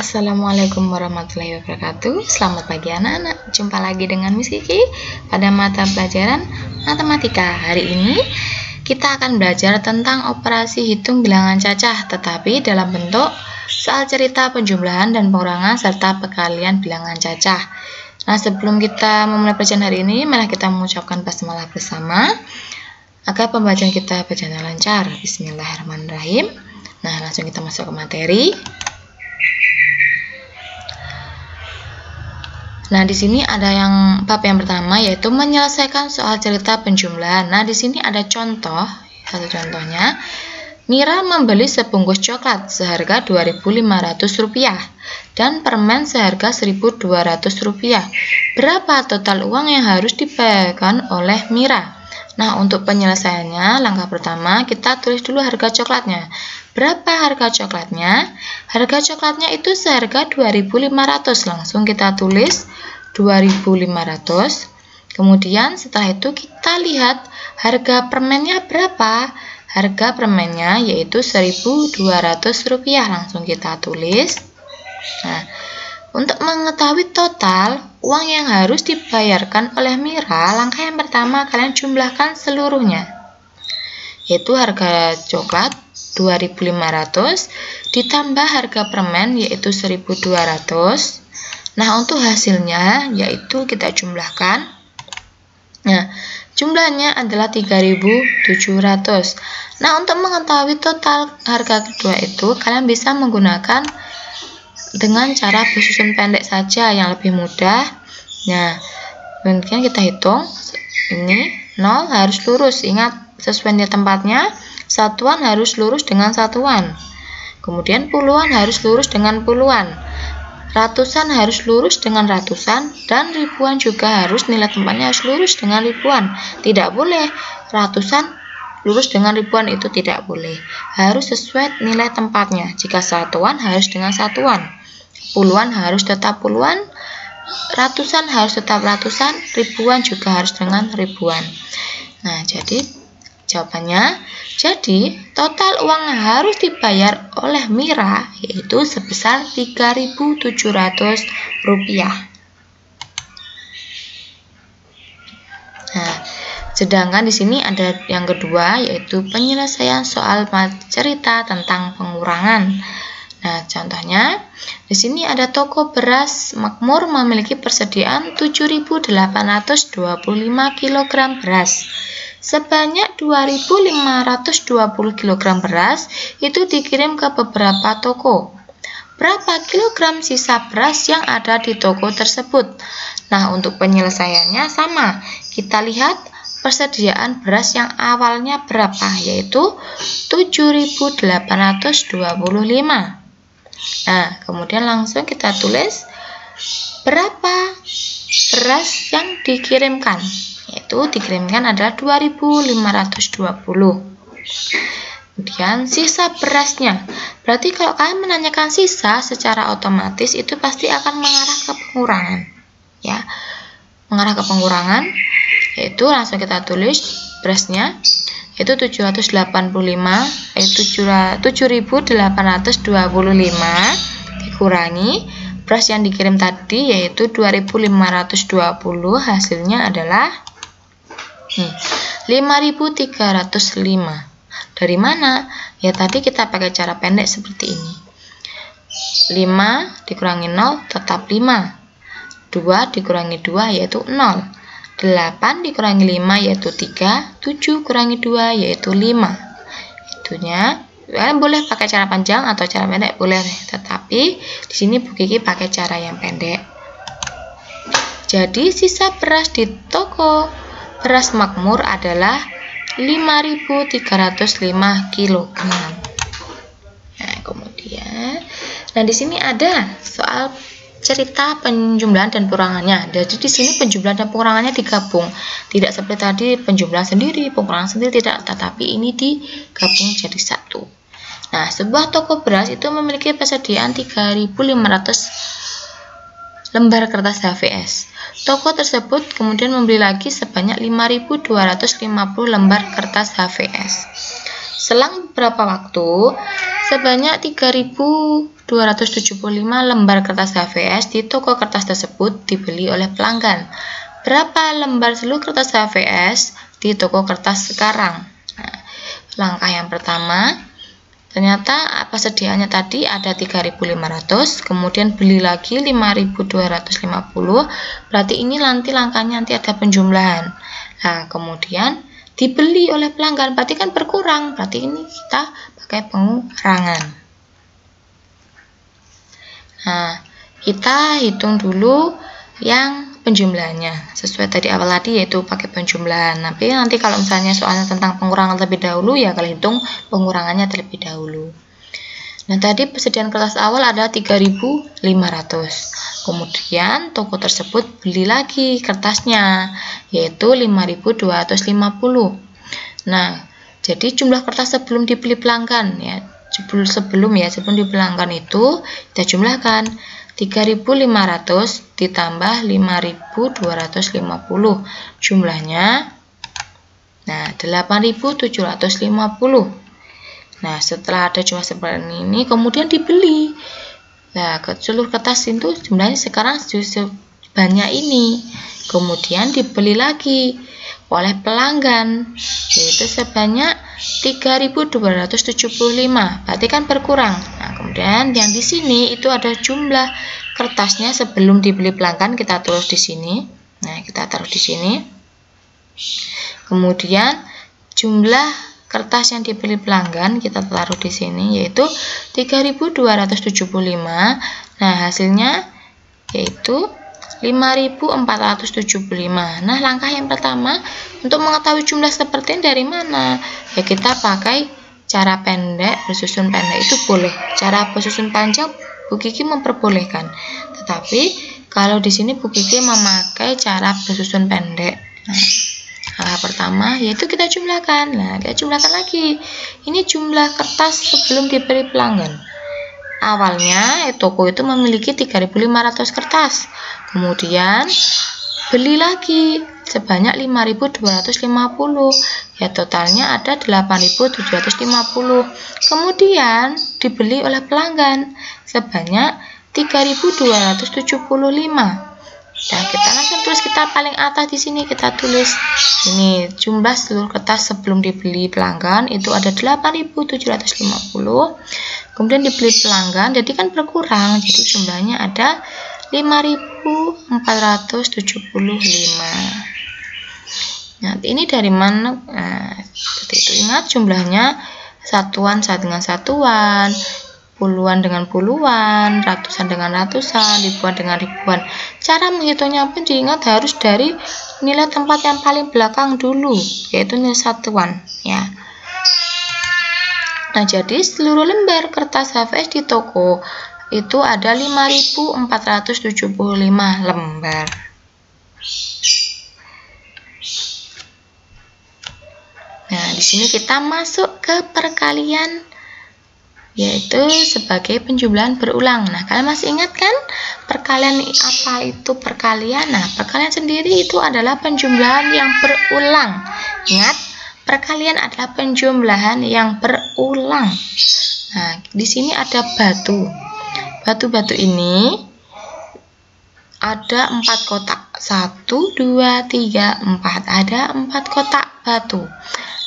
Assalamualaikum warahmatullahi wabarakatuh. Selamat pagi anak-anak. Jumpa lagi dengan Miss Kiki pada mata pelajaran matematika. Hari ini kita akan belajar tentang operasi hitung bilangan cacah, tetapi dalam bentuk soal cerita penjumlahan dan pengurangan serta perkalian bilangan cacah. Nah, sebelum kita memulai pelajaran hari ini, malah kita mengucapkan basmalah bersama agar pembacaan kita berjalan lancar. Bismillahirrahmanirrahim. Nah, langsung kita masuk ke materi. Nah, di sini ada bab yang pertama, yaitu menyelesaikan soal cerita penjumlahan. Nah, di sini ada contoh, satu contohnya. Mira membeli sebungkus coklat seharga Rp2.500 dan permen seharga Rp1.200. Berapa total uang yang harus dibayarkan oleh Mira? Nah, untuk penyelesaiannya, langkah pertama kita tulis dulu harga coklatnya. Berapa harga coklatnya? Harga coklatnya itu seharga Rp2.500. Langsung kita tulis Rp2.500. Kemudian setelah itu kita lihat harga permennya berapa. Harga permennya yaitu Rp1.200. Langsung kita tulis. Nah, untuk mengetahui total uang yang harus dibayarkan oleh Mira, langkah yang pertama kalian jumlahkan seluruhnya. Yaitu harga coklat Rp2.500 ditambah harga permen yaitu Rp1.200. Nah, untuk hasilnya yaitu kita jumlahkan. Nah, jumlahnya adalah Rp3.700. Nah, untuk mengetahui total harga kedua itu, kalian bisa menggunakan dengan cara bersusun pendek saja yang lebih mudah. Nah, kemudian kita hitung. Ini 0 harus lurus, ingat sesuai dengan tempatnya. Satuan harus lurus dengan satuan. Kemudian puluhan harus lurus dengan puluhan. Ratusan harus lurus dengan ratusan. Dan ribuan juga harus nilai tempatnya harus lurus dengan ribuan. Tidak boleh ratusan lurus dengan ribuan, itu tidak boleh. Harus sesuai nilai tempatnya. Jika satuan harus dengan satuan. Puluhan harus tetap puluhan. Ratusan harus tetap ratusan. Ribuan juga harus dengan ribuan. Nah, jadi jawabannya, jadi total uang yang harus dibayar oleh Mira yaitu sebesar Rp3.700. Nah, sedangkan di sini ada yang kedua yaitu penyelesaian soal cerita tentang pengurangan. Nah, contohnya di sini ada toko beras makmur memiliki persediaan 7.825 kg beras. Sebanyak 2.520 kg beras itu dikirim ke beberapa toko. Berapa kilogram sisa beras yang ada di toko tersebut? Nah, untuk penyelesaiannya sama. Kita lihat persediaan beras yang awalnya berapa, yaitu 7.825. Nah, kemudian langsung kita tulis berapa beras yang dikirimkan. Yaitu dikirimkan adalah 2.520. Kemudian sisa berasnya. Berarti kalau kalian menanyakan sisa, secara otomatis itu pasti akan mengarah ke pengurangan. Ya, mengarah ke pengurangan. Yaitu langsung kita tulis berasnya yaitu 785, yaitu 7.825 dikurangi beras yang dikirim tadi yaitu 2.520, hasilnya adalah 5.305. Dari mana? Ya, tadi kita pakai cara pendek seperti ini. 5 dikurangi 0 tetap 5. 2 dikurangi 2 yaitu 0. 8 dikurangi 5 yaitu 3. 7 kurangi 2 yaitu 5. Itunya. Kalian boleh pakai cara panjang atau cara pendek, boleh. Tetapi di sini Bu Kiki pakai cara yang pendek. Jadi sisa beras di toko beras makmur adalah 5.305 kg. Nah, kemudian, di sini ada soal cerita penjumlahan dan pengurangannya. Jadi di sini penjumlahan dan pengurangannya digabung. Tidak seperti tadi penjumlahan sendiri, pengurangan sendiri, tidak. Tetapi ini digabung jadi satu. Nah, sebuah toko beras itu memiliki persediaan 3.500 lembar kertas HVS. Toko tersebut kemudian membeli lagi sebanyak 5.250 lembar kertas HVS. Selang beberapa waktu, sebanyak 3.275 lembar kertas HVS di toko kertas tersebut dibeli oleh pelanggan. Berapa lembar seluruh kertas HVS di toko kertas sekarang? Nah, langkah yang pertama, ternyata persediaannya tadi ada 3.500, kemudian beli lagi 5.250, berarti ini nanti langkahnya nanti ada penjumlahan. Nah, kemudian dibeli oleh pelanggan, berarti kan berkurang, berarti ini kita pakai pengurangan. Nah, kita hitung dulu yang penjumlahannya sesuai tadi awal tadi, yaitu pakai penjumlahan. Nanti kalau misalnya soalnya tentang pengurangan terlebih dahulu, ya kalian hitung pengurangannya terlebih dahulu. Nah, tadi persediaan kertas awal ada 3.500. Kemudian toko tersebut beli lagi kertasnya, yaitu 5.250. Nah, jadi jumlah kertas sebelum dibeli pelanggan ya, sebelum dibeli pelanggan itu kita jumlahkan 3.500 ditambah 5.250. Jumlahnya nah 8.750. Nah, setelah ada jumlah seperti ini, kemudian dibeli. Nah, seluruh kertas itu jumlahnya sekarang sebanyak ini. Kemudian dibeli lagi oleh pelanggan, yaitu sebanyak 3.275. Berarti kan berkurang. Nah, kemudian yang di sini itu ada jumlah kertasnya sebelum dibeli pelanggan, kita tulis di sini. Nah, kita taruh di sini. Kemudian jumlah kertas yang dibeli pelanggan kita taruh di sini, yaitu 3.275. Nah, hasilnya yaitu 5.475. Nah, langkah yang pertama untuk mengetahui jumlah seperti ini dari mana? Ya, kita pakai cara pendek, bersusun pendek itu boleh. Cara bersusun panjang Bu Kiki memperbolehkan. Tetapi kalau di sini Bu Kiki memakai cara bersusun pendek. Nah, langkah pertama yaitu kita jumlahkan. Nah, kita jumlahkan lagi. Ini jumlah kertas sebelum dibeli pelanggan. Awalnya toko itu memiliki 3.500 kertas. Kemudian beli lagi sebanyak 5.250. Ya, totalnya ada 8.750. Kemudian dibeli oleh pelanggan sebanyak 3.275. Nah, kita langsung tulis, kita paling atas di sini kita tulis ini jumlah seluruh kertas sebelum dibeli pelanggan itu ada 8.750. Kemudian dibeli pelanggan, jadi kan berkurang, jadi jumlahnya ada 5.475. Nah, ini dari mana? Nah, seperti itu. Ingat jumlahnya satuan dengan satuan, puluhan dengan puluhan, ratusan dengan ratusan, ribuan dengan ribuan. Cara menghitungnya pun diingat harus dari nilai tempat yang paling belakang dulu, yaitu nilai satuan ya. Nah, jadi seluruh lembar kertas HVS di toko itu ada 5.475 lembar. Nah, di sini kita masuk ke perkalian, yaitu sebagai penjumlahan berulang. Nah, kalian masih ingat kan perkalian apa itu perkalian? Nah, perkalian sendiri itu adalah penjumlahan yang berulang. Ingat, perkalian adalah penjumlahan yang berulang. Nah, di sini ada batu. Batu-batu ini ada 4 kotak. 1, 2, 3, 4. Ada 4 kotak batu.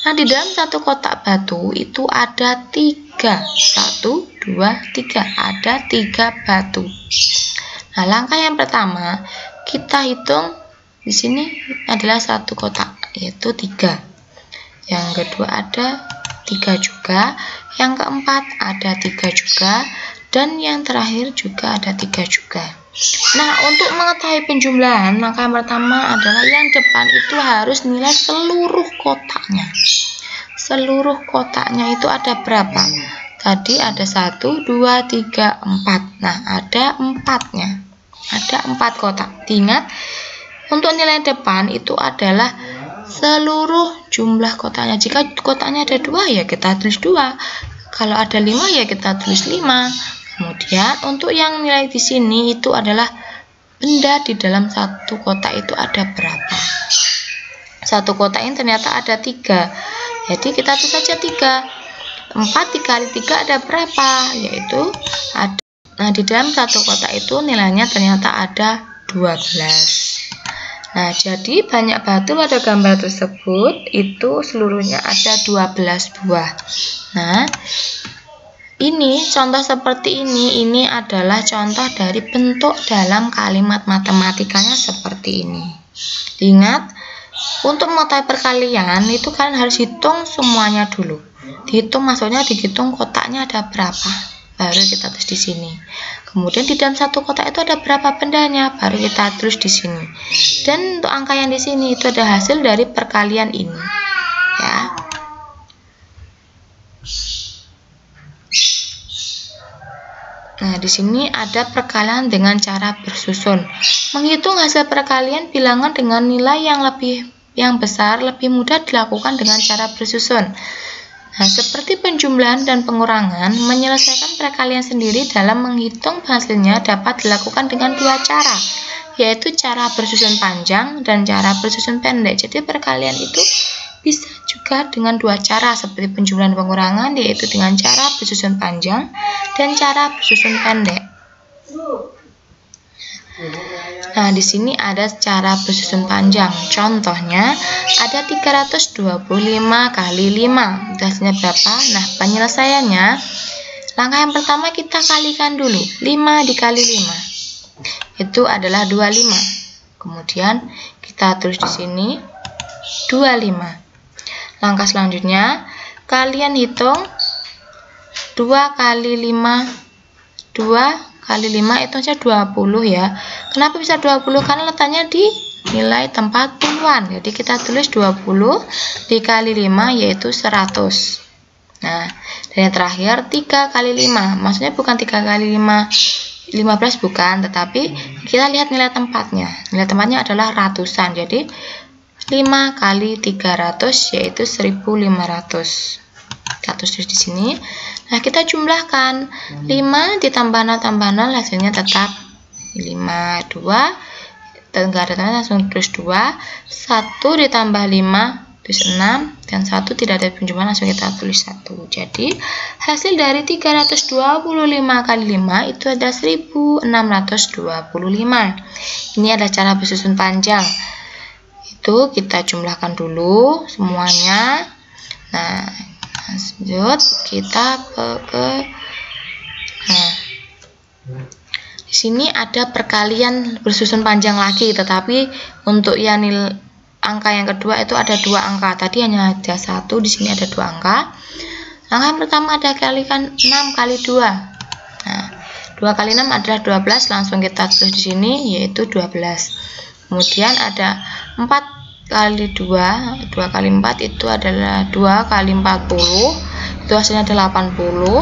Nah, di dalam satu kotak batu itu ada 3. 1, 2, 3. Ada 3 batu. Nah, langkah yang pertama kita hitung di sini adalah satu kotak, yaitu 3. Yang kedua ada 3 juga, yang keempat ada 3 juga, dan yang terakhir juga ada 3 juga. Nah, untuk mengetahui penjumlahan, maka yang pertama adalah yang depan itu harus nilai seluruh kotaknya. Seluruh kotaknya itu ada berapa? Tadi ada 1, 2, 3, 4. Nah, ada 4-nya. Ada 4 kotak. Ingat, untuk nilai depan itu adalah seluruh jumlah kotaknya. Jika kotaknya ada 2, ya kita tulis 2. Kalau ada 5, ya kita tulis 5. Kemudian untuk yang nilai di sini itu adalah benda di dalam satu kotak itu ada berapa. Satu kotak ini ternyata ada 3. Jadi kita tulis saja 3. 4 dikali 3 ada berapa? Yaitu ada. Nah, di dalam satu kotak itu nilainya ternyata ada 12. Nah, jadi banyak batu pada gambar tersebut itu seluruhnya ada 12 buah. Nah, ini contoh seperti ini adalah contoh dari bentuk dalam kalimat matematikanya seperti ini. Ingat, untuk mengetahui perkalian itu kalian harus hitung semuanya dulu. Dihitung maksudnya dihitung kotaknya ada berapa, baru kita tulis di sini. Kemudian di dalam satu kotak itu ada berapa bendanya, baru kita tulis di sini. Dan untuk angka yang di sini itu ada hasil dari perkalian ini, ya. Nah, di sini ada perkalian dengan cara bersusun. Menghitung hasil perkalian bilangan dengan nilai yang besar lebih mudah dilakukan dengan cara bersusun. Nah, seperti penjumlahan dan pengurangan, menyelesaikan perkalian sendiri dalam menghitung hasilnya dapat dilakukan dengan dua cara, yaitu cara bersusun panjang dan cara bersusun pendek. Jadi perkalian itu bisa juga dengan dua cara, seperti penjumlahan dan pengurangan, yaitu dengan cara bersusun panjang dan cara bersusun pendek. Nah, di sini ada cara bersusun panjang. Contohnya ada 325 kali 5. Hasilnya berapa? Nah, penyelesaiannya, langkah yang pertama kita kalikan dulu. 5 dikali 5 itu adalah 25. Kemudian kita tulis di sini 25. Langkah selanjutnya kalian hitung 2 kali 5 itu aja 20 ya. Kenapa bisa 20? Karena letaknya di nilai tempat puluhan. Jadi kita tulis 20 dikali 5 yaitu 100. Nah, dan yang terakhir 3 kali 5. Maksudnya bukan 3 kali 5 15 bukan, tetapi kita lihat nilai tempatnya. Nilai tempatnya adalah ratusan. Jadi 5 kali 300 yaitu 1500. Kita tulis di sini. Nah, kita jumlahkan 5 ditambah 0 tambah 0 hasilnya tetap 5. 2 dan enggak ada langsung tulis 2. 1 ditambah 5 tulis 6 dan 1 tidak ada penjumlahan langsung kita tulis 1. Jadi hasil dari 325 kali 5 itu ada 1625. Ini ada cara bersusun panjang. Itu kita jumlahkan dulu semuanya. Nah, lanjut kita nah, di sini ada perkalian bersusun panjang lagi, tetapi untuk yang angka yang kedua itu ada 2 angka. Tadi hanya ada 1, di sini ada 2 angka. Langkah yang pertama ada kalikan 6 kali 2. Nah, 2 kali 6 adalah 12, langsung kita tulis di sini yaitu 12. Kemudian ada 4 kali 2 kali 4 itu adalah 2 kali 40, itu hasilnya ada 80.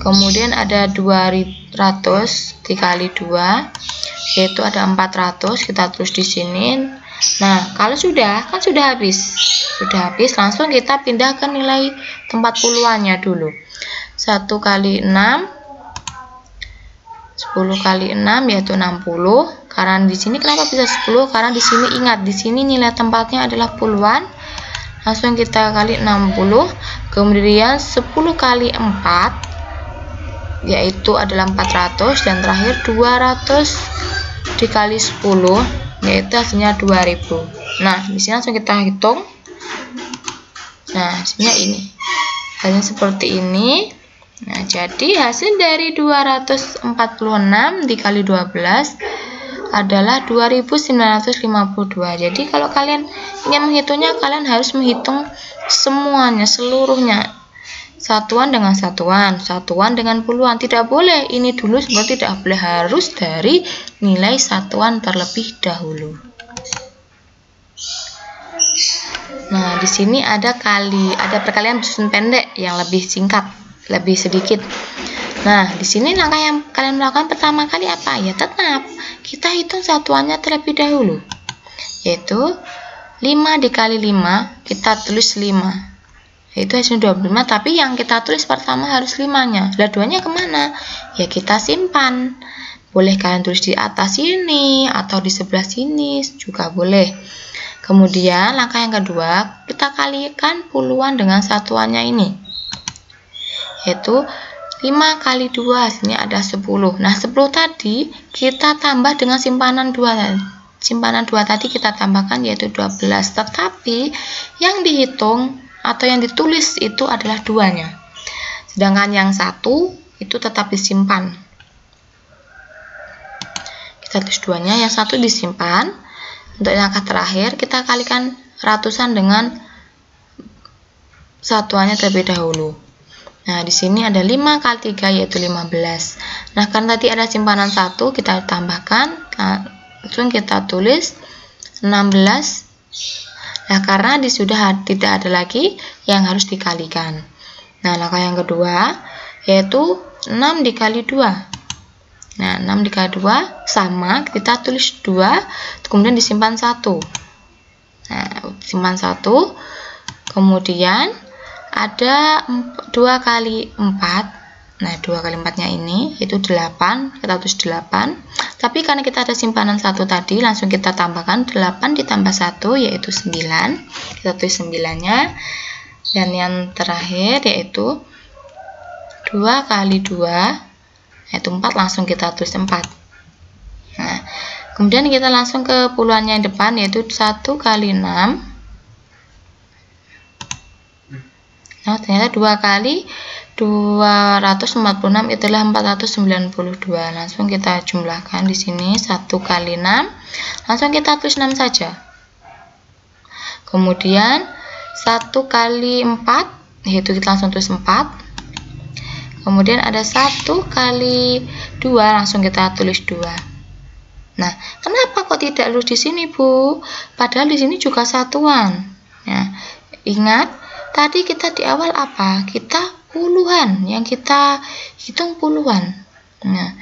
Kemudian ada 200 dikali 2 yaitu ada 400, kita tulis di sini. Nah, kalau sudah habis langsung kita pindah ke nilai tempat puluhannya dulu. 1 kali 6 10 kali 6 yaitu 60. Karena di sini kenapa bisa 10? Karena di sini ingat, di sini nilai tempatnya adalah puluhan. Langsung kita kali 60. Kemudian 10 kali 4 yaitu adalah 400 dan terakhir 200 dikali 10 yaitu hasilnya 2000. Nah, di sini langsung kita hitung. Nah, hasilnya ini. Hasilnya seperti ini. Nah, jadi hasil dari 246 dikali 12 adalah 2952. Jadi kalau kalian ingin menghitungnya, kalian harus menghitung semuanya, seluruhnya. Satuan dengan satuan, satuan dengan puluhan. Tidak boleh ini dulu, seperti tidak boleh, harus dari nilai satuan terlebih dahulu. Nah, di sini ada perkalian bersusun pendek yang lebih singkat, lebih sedikit. Nah, di sini langkah yang kalian melakukan pertama kali apa? Ya tetap kita hitung satuannya terlebih dahulu. Yaitu 5 dikali 5, kita tulis 5. Yaitu hasilnya 25, tapi yang kita tulis pertama harus 5-nya. Lah 2-nya kemana? Ya kita simpan. Boleh kalian tulis di atas sini atau di sebelah sini juga boleh. Kemudian langkah yang kedua, kita kalikan puluhan dengan satuannya ini. yaitu 5 kali 2 hasilnya ada 10. Nah 10 tadi kita tambah dengan simpanan 2. Simpanan 2 tadi kita tambahkan yaitu 12. Tetapi yang dihitung atau yang ditulis itu adalah 2-nya. Sedangkan yang 1 itu tetap disimpan. Kita tulis 2-nya, yang 1 disimpan. Untuk yang angka terakhir kita kalikan ratusan dengan satuannya terlebih dahulu. Nah, di sini ada 5 kali 3 yaitu 15. Nah, karena tadi ada simpanan 1, kita tambahkan, langsung kita tulis 16. Nah, karena sudah tidak ada lagi yang harus dikalikan. Nah, langkah yang kedua yaitu 6 dikali 2. Nah, 6 dikali 2 sama, kita tulis 2, kemudian disimpan 1. Nah, simpan 1, kemudian ada 2 kali 4. Nah, 2 kali 4-nya ini itu 8, kita tulis 8. Tapi karena kita ada simpanan 1 tadi, langsung kita tambahkan 8 ditambah 1 yaitu 9. Kita tulis 9-nya. Dan yang terakhir yaitu 2 kali 2 yaitu 4, langsung kita tulis 4. Nah, kemudian kita langsung ke puluhannya yang depan yaitu 1 kali 6. Nah, ternyata 2 kali 246 itulah 492. Langsung kita jumlahkan di sini 1 kali 6. Langsung kita tulis 6 saja. Kemudian 1 kali 4 yaitu kita langsung tulis 4. Kemudian ada 1 kali 2, langsung kita tulis 2. Nah, kenapa kok tidak lurus di sini, Bu? Padahal di sini juga satuan. Ya, ingat, tadi kita di awal apa? Kita puluhan, yang kita hitung puluhan. Nah,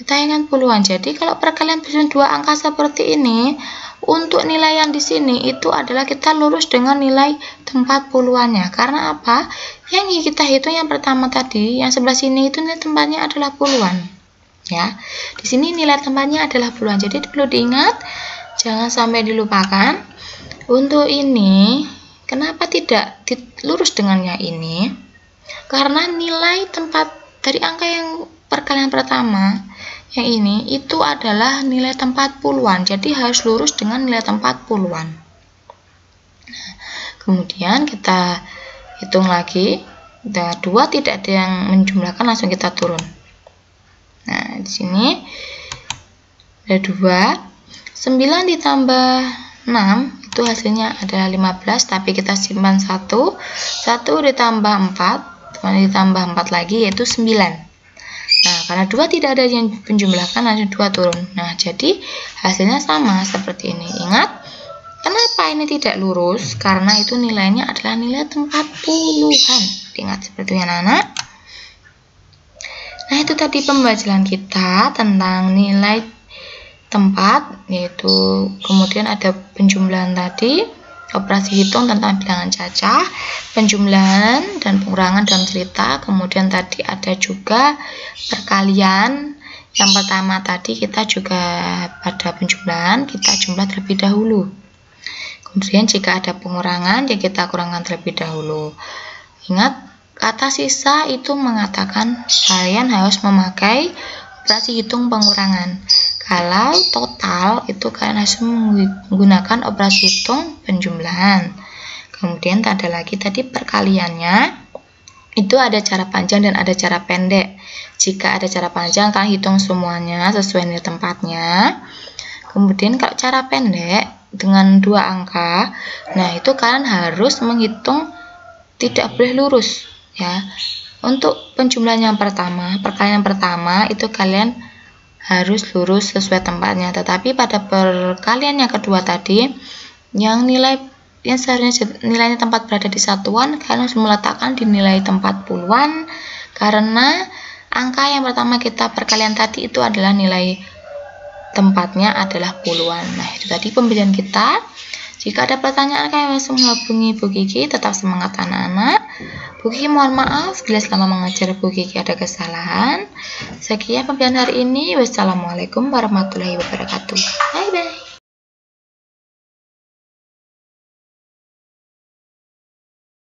kita ingat puluhan. Jadi, kalau perkalian bersusun 2 angka seperti ini, untuk nilai yang di sini itu adalah kita lurus dengan nilai tempat puluhannya. Karena apa? Yang kita hitung yang pertama tadi, yang sebelah sini itu nilai tempatnya adalah puluhan. Ya, di sini nilai tempatnya adalah puluhan. Jadi perlu diingat, jangan sampai dilupakan. Untuk ini, kenapa tidak lurus dengannya ini? Karena nilai tempat dari angka yang perkalian pertama, yang ini itu adalah nilai tempat puluhan, jadi harus lurus dengan nilai tempat puluhan. Nah, kemudian kita hitung lagi, 2 tidak ada yang menjumlahkan, langsung kita turun. Nah, di sini ada 2, 9 ditambah 6 itu hasilnya adalah 15, tapi kita simpan 1 ditambah 4, ditambah 4 lagi yaitu 9. Nah, karena 2 tidak ada yang menjumlahkan, langsung 2 turun. Nah, jadi hasilnya sama seperti ini. Ingat, kenapa ini tidak lurus? Karena itu nilainya adalah nilai tempat puluhan. Ingat seperti itu ya, anak-anak. Nah, itu tadi pembelajaran kita tentang nilai tempat, yaitu kemudian ada penjumlahan tadi, operasi hitung tentang bilangan cacah, penjumlahan dan pengurangan dalam cerita. Kemudian tadi ada juga perkalian. Yang pertama tadi kita juga pada penjumlahan kita jumlah terlebih dahulu. Kemudian jika ada pengurangan ya kita kurangkan terlebih dahulu. Ingat, kata sisa itu mengatakan kalian harus memakai operasi hitung pengurangan. Kalau total itu kalian harus menggunakan operasi hitung penjumlahan. Kemudian ada lagi tadi perkaliannya, itu ada cara panjang dan ada cara pendek. Jika ada cara panjang kalian hitung semuanya sesuai nilai tempatnya. Kemudian kalau cara pendek dengan 2 angka, nah itu kalian harus menghitung tidak boleh lurus ya. Untuk penjumlahan yang pertama, perkalian yang pertama itu kalian harus lurus sesuai tempatnya. Tetapi pada perkalian yang kedua tadi, yang seharusnya nilainya tempat berada di satuan, kalian harus meletakkan di nilai tempat puluhan, karena angka yang pertama kita perkalian tadi itu adalah nilai tempatnya adalah puluhan. Nah, itu tadi pembelajaran kita. Jika ada pertanyaan, kalian langsung menghubungi Bu Kiki. Tetap semangat anak-anak. Bu Kiki mohon maaf bila selama mengajar Bu Kiki ada kesalahan. Sekian pembelajaran hari ini. Wassalamualaikum warahmatullahi wabarakatuh. Bye bye.